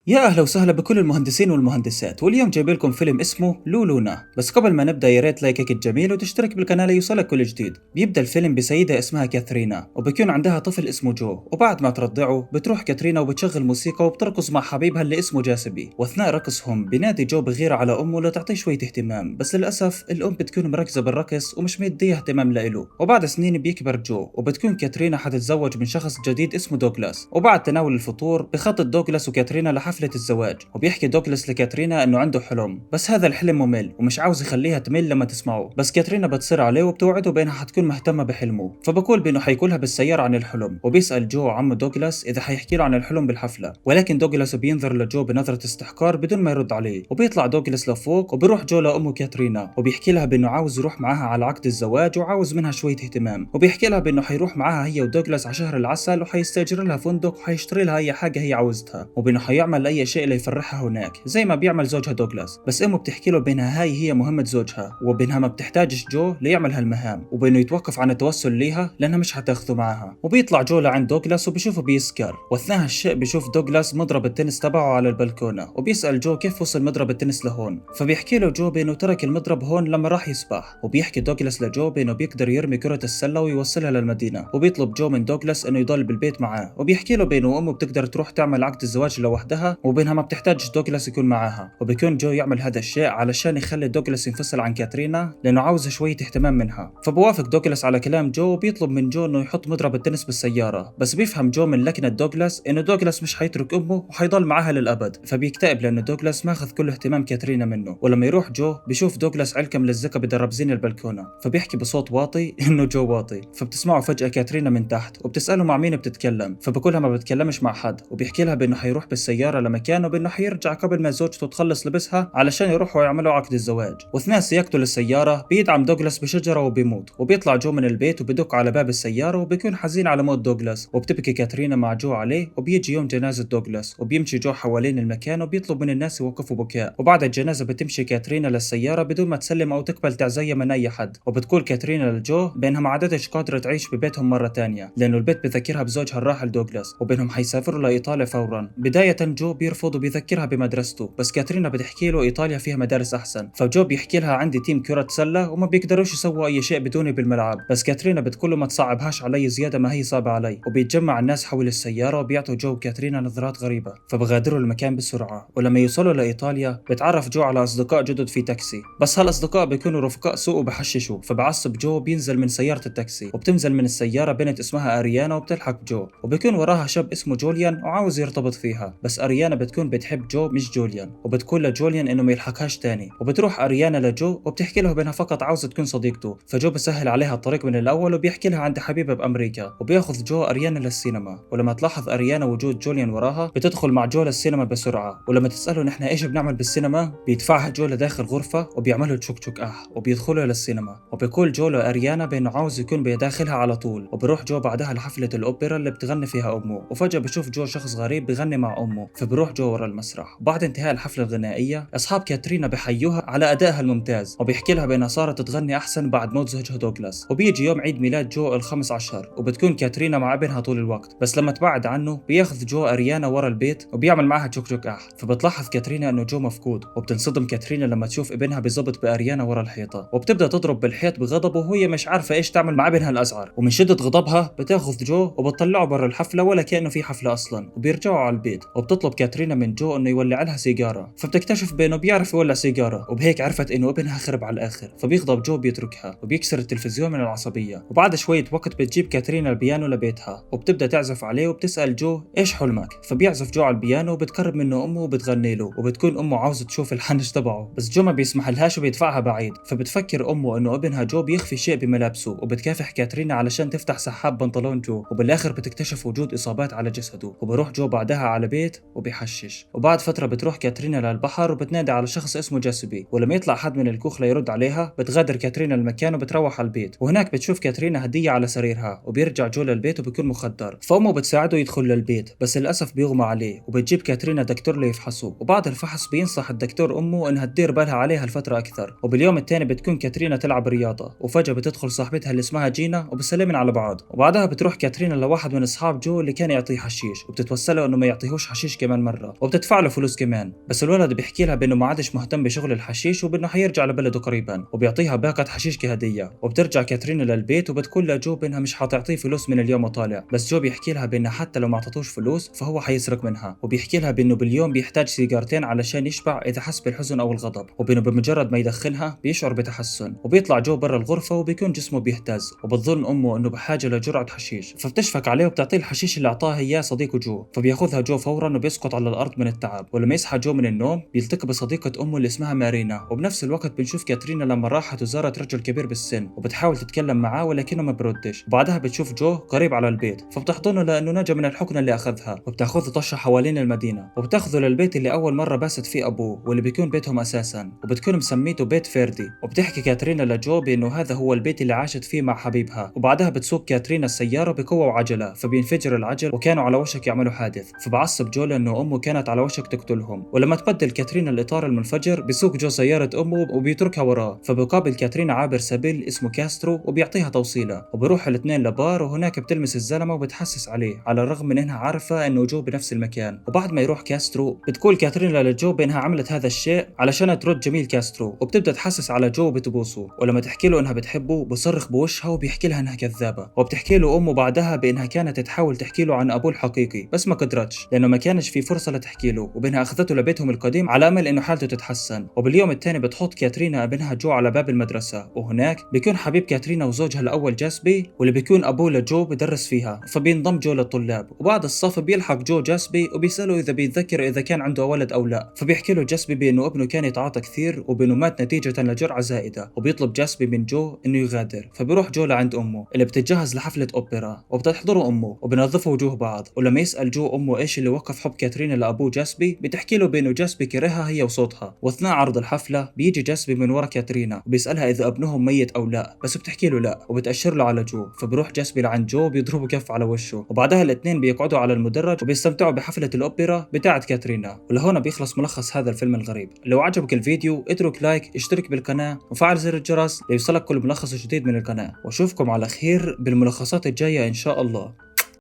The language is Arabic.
يا أهلا وسهلا بكل المهندسين والمهندسات، واليوم جايب لكم فيلم اسمه لولونا. بس قبل ما نبدأ يا ريت لايكك الجميل وتشترك بالقناة ليوصلك كل جديد. بيبدأ الفيلم بسيدة اسمها كاثرينا، وبيكون عندها طفل اسمه جو، وبعد ما ترضعه بتروح كاترينا وبتشغل موسيقى وبترقص مع حبيبها اللي اسمه جاسبي. واثناء رقصهم بينادي جو بغير على أمه لتعطيه شوية اهتمام، بس للأسف الأم بتكون مركزة بالرقص ومش مديها اهتمام لإله. وبعد سنين بيكبر جو، وبتكون كاترينا حتتزوج من شخص جديد اسمه دوغلاس. وبعد تناول الفطور بخطط دوغلاس وكاترينا لحفلة الزواج، وبيحكي دوغلاس لكاترينا انه عنده حلم، بس هذا الحلم ممل ومش عاوز يخليها تمل لما تسمعه. بس كاترينا بتصر عليه وبتوعده بانها حتكون مهتمه بحلمه، فبقول بانه حيقولها بالسياره عن الحلم. وبيسال جو عمه دوغلاس اذا حيحكي له عن الحلم بالحفله، ولكن دوغلاس بينظر لجو بنظره استحقار بدون ما يرد عليه. وبيطلع دوغلاس لفوق وبيروح جو لامه كاترينا وبيحكي لها بانه عاوز يروح معاها على عقد الزواج وعاوز منها شويه اهتمام. وبيحكي لها بانه حيروح معاها هي ودوغلاس على شهر العسل، وحيستاجر لها فندق وحيشتري لها اي حاجه هي عاوزتها، وبانه حيعمل اي شيء ليفرحها هناك زي ما بيعمل زوجها دوغلاس. بس امه بتحكي له بانها هاي هي مهمه زوجها، وبانها ما بتحتاجش جو ليعمل هالمهام، وبانه يتوقف عن التوسل ليها لانها مش حتاخذه معها. وبيطلع جو لعند دوغلاس وبيشوفه بيسكر، واثناء هالشيء بيشوف دوغلاس مضرب التنس تبعه على البلكونه، وبيسال جو كيف وصل مضرب التنس لهون. فبيحكي له جو بانه ترك المضرب هون لما راح يسبح. وبيحكي دوغلاس لجو بانه بيقدر يرمي كره السله ويوصلها للمدينه. وبيطلب جو من دوغلاس انه يضل بالبيت معاه، وبيحكي له بانه امه بتقدر تروح تعمل عقد الزواج لوحدها، وبينها ما بتحتاج دوغلاس يكون معاها. وبيكون جو يعمل هذا الشيء علشان يخلي دوغلاس ينفصل عن كاترينا لانه عاوز شويه اهتمام منها. فبوافق دوغلاس على كلام جو، وبيطلب من جو انه يحط مضرب التنس بالسياره. بس بيفهم جو من لكنه دوغلاس انه دوغلاس مش حيترك امه وحيضل معاها للابد، فبيكتئب لانه دوغلاس ماخذ كل اهتمام كاترينا منه. ولما يروح جو بيشوف دوغلاس علكه ملزقه بدرب زين البلكونه، فبيحكي بصوت واطي انه جو واطي. فبتسمعه فجاه كاترينا من تحت وبتساله مع مين بتتكلم، فبقولها ما بتكلمش مع حد. وبيحكي لها بانه حيروح بالسياره لمكانه، بانه حيرجع قبل ما زوجته تخلص لبسها علشان يروحوا يعملوا عقد الزواج. واثناء سياقته للسياره بيدعم دوغلاس بشجره وبيموت. وبيطلع جو من البيت وبدق على باب السياره وبيكون حزين على موت دوغلاس، وبتبكي كاترينا مع جو عليه. وبيجي يوم جنازه دوغلاس، وبيمشي جو حوالين المكان وبيطلب من الناس يوقفوا بكاء. وبعد الجنازه بتمشي كاترينا للسياره بدون ما تسلم او تقبل تعزيه من اي حد. وبتقول كاترينا لجو بانها ما عادتش قادره تعيش ببيتهم مره ثانيه لانه البيت بذكرها بزوجها الراحل دوغلاس، وبينهم حيسافروا لايطاليا فورا. بدايه جو بيرفض وبيذكرها بمدرسته، بس كاترينا بتحكي له ايطاليا فيها مدارس احسن. فجو بيحكي لها عندي تيم كرة سلة وما بيقدروش يسووا اي شيء بدوني بالملعب. بس كاترينا بتقول له ما تصعبهاش علي زيادة ما هي صعبة علي. وبيتجمع الناس حول السيارة وبيعطوا جو وكاترينا نظرات غريبة، فبغادروا المكان بسرعة. ولما يوصلوا لايطاليا بتعرف جو على اصدقاء جدد في تاكسي، بس هالاصدقاء بيكونوا رفقاء سوء وبحششوا. فبعصب جو بينزل من سيارة التاكسي، وبتنزل من السيارة بنت اسمها اريانا وبتلحق جو، وبيكون وراها شاب اسمه جوليان وعاوز يرتبط فيها. بس اريانا بتكون بتحب جو مش جوليان، وبتقول لجوليان انه ما يلحقهاش تاني. وبتروح اريانا لجو وبتحكي له بانها فقط عاوزه تكون صديقته. فجو بسهل عليها الطريق من الاول وبيحكي لها عند حبيبه بامريكا، وبياخذ جو اريانا للسينما. ولما تلاحظ اريانا وجود جوليان وراها بتدخل مع جو للسينما بسرعه. ولما تساله نحن ايش بنعمل بالسينما بيدفعها جو لداخل غرفه وبيعملوا تشوك تشوك وبيدخلوا للسينما. وبيقول جو لاريانا بانه عاوز يكون بداخلها على طول. وبروح جو بعدها لحفله الاوبرا اللي بتغني فيها امه، وفجاه بشوف جو شخص غريب بغني مع امه. فبروح جو ورا المسرح. بعد انتهاء الحفله الغنائيه اصحاب كاترينا بحيوها على ادائها الممتاز، وبيحكي لها بانها صارت تغني احسن بعد موت زوجها دوغلاس. وبيجي يوم عيد ميلاد جو ال15 وبتكون كاترينا مع ابنها طول الوقت. بس لما تبعد عنه بياخذ جو اريانا ورا البيت وبيعمل معها تشوك تشوك فبتلاحظ كاترينا انه جو مفقود، وبتنصدم كاترينا لما تشوف ابنها بيظبط باريانا ورا الحيطه. وبتبدا تضرب بالحيط بغضب وهي مش عارفه ايش تعمل مع ابنها الازعر. ومن شده غضبها بتاخذ جو وبتطلعه برا الحفله ولا كانه في حفله اصلا. وبيرجعوا على البيت وبتطلب كاترينا من جو انه يولع لها سيجاره، فبتكتشف بانه بيعرف يولع سيجاره، وبهيك عرفت انه ابنها خرب على الاخر. فبيغضب جو بيتركها وبيكسر التلفزيون من العصبيه. وبعد شويه وقت بتجيب كاترينا البيانو لبيتها وبتبدا تعزف عليه، وبتسال جو ايش حلمك. فبيعزف جو على البيانو وبتقرب منه امه وبتغني له، وبتكون امه عاوزه تشوف الحنش تبعه، بس جو ما بيسمح لهاش وبيدفعها بعيد. فبتفكر امه انه ابنها جو بيخفي شيء بملابسه، وبتكافح كاترينا علشان تفتح سحاب بنطلون جو. وبالاخر بتكتشف وجود اصابات على جسده. وبروح جو بعدها على بيت وبيحشش. وبعد فتره بتروح كاترينا للبحر وبتنادي على شخص اسمه جاسبي، ولما يطلع حد من الكوخ ليرد عليها بتغادر كاترينا المكان وبتروح على البيت. وهناك بتشوف كاترينا هديه على سريرها، وبيرجع جو للبيت وبيكون مخدر. فامه بتساعده يدخل للبيت، بس للاسف بيغمى عليه. وبتجيب كاترينا دكتور ليفحصه، وبعد الفحص بينصح الدكتور امه انها تدير بالها عليها الفتره اكثر. وباليوم الثاني بتكون كاترينا تلعب رياضه، وفجاه بتدخل صاحبتها اللي اسمها جينا وبسلمن على بعض. وبعدها بتروح كاترينا لواحد من اصحاب جو اللي كان يعطيه حشيش، وبتتوسله انه ما يعطيهوش حشيش كمان كمان مرة وبتدفع له فلوس كمان. بس الولد بيحكي لها بانه ما عادش مهتم بشغل الحشيش وبانه حيرجع لبلده قريبا، وبيعطيها باكة حشيش كهدية. وبترجع كاترينا للبيت وبتقول لجو بانها مش حتعطيه فلوس من اليوم وطالع، بس جو بيحكي لها بانه حتى لو ما اعطتوش فلوس فهو حيسرق منها. وبيحكي لها بانه باليوم بيحتاج سيجارتين علشان يشبع اذا حس بالحزن او الغضب، وبانه بمجرد ما يدخنها بيشعر بتحسن. وبيطلع جو برا الغرفة وبيكون جسمه بيهتز، وبتظن امه انه بحاجة لجرعة حشيش، فبتشفق عليه وبتعطيه الحشيش اللي اعطاه اياه صديقه جو. فبياخذها جو فورا وبيسقط على الارض من التعب. ولما يصحى جو من النوم بيلتقي بصديقة امه اللي اسمها مارينا. وبنفس الوقت بنشوف كاترينا لما راحت وزارت رجل كبير بالسن وبتحاول تتكلم معاه ولكنه ما بردش. وبعدها بتشوف جو قريب على البيت فبتحضنه لانه نجا من الحقنة اللي اخذها، وبتاخذه طشه حوالين المدينة وبتاخذه للبيت اللي اول مرة باست فيه ابوه واللي بيكون بيتهم اساسا، وبتكون مسميته بيت فيردي. وبتحكي كاترينا لجو بانه هذا هو البيت اللي عاشت فيه مع حبيبها. وبعدها بتسوق كاترينا السيارة بقوة وعجلة فبينفجر العجل وكانوا على وشك يعملوا حادث. فبعصب جو لانه امه كانت على وشك تقتلهم. ولما تبدل كاترينا الاطار المنفجر بيسوق جو سيارة امه وبيتركها وراه. فبقابل كاترينا عابر سبيل اسمه كاسترو وبيعطيها توصيله، وبروح الاثنين لبار وهناك بتلمس الزلمه وبتحسس عليه على الرغم من انها عارفه انه جو بنفس المكان. وبعد ما يروح كاسترو بتقول كاترينا لجو بانها عملت هذا الشيء علشان ترد جميل كاسترو، وبتبدا تحسس على جو وبتبوسه. ولما تحكي له انها بتحبه بصرخ بوشها وبيحكي لها انها كذابه. وبتحكي له امه بعدها بانها كانت تحاول تحكي له عن ابوه الحقيقي بس ما قدرتش لانه ما كانش في فرصه لتحكي له، وبانها اخذته لبيتهم القديم على امل انه حالته تتحسن. وباليوم الثاني بتحط كاترينا ابنها جو على باب المدرسه، وهناك بيكون حبيب كاترينا وزوجها الاول جاسبي واللي بيكون ابوه لجو بدرس فيها. فبينضم جو للطلاب، وبعد الصف بيلحق جو جاسبي وبيساله اذا بيتذكر اذا كان عنده ولد او لا. فبيحكي له جاسبي بانه ابنه كان يتعاطى كثير وبانه مات نتيجه لجرعه زائده، وبيطلب جاسبي من جو انه يغادر. فبيروح جو لعند امه اللي بتتجهز لحفله اوبرا وبتحضره امه وبنظفوا وجوه بعض. ولما يسال جو امه ايش اللي وقف حب كاترينا لابوه جاسبي بتحكي له بانه جاسبي كرهها هي وصوتها. واثناء عرض الحفله بيجي جاسبي من ورا كاترينا وبيسالها اذا ابنهم ميت او لا، بس بتحكي له لا وبتاشر له على جو. فبروح جاسبي لعند جو بيضربه كف على وشه، وبعدها الاثنين بيقعدوا على المدرج وبيستمتعوا بحفله الاوبرا بتاعه كاترينا. ولهنا بيخلص ملخص هذا الفيلم الغريب. لو عجبك الفيديو اترك لايك، اشترك بالقناه وفعل زر الجرس ليوصلك كل ملخص جديد من القناه، واشوفكم على خير بالملخصات الجايه ان شاء الله.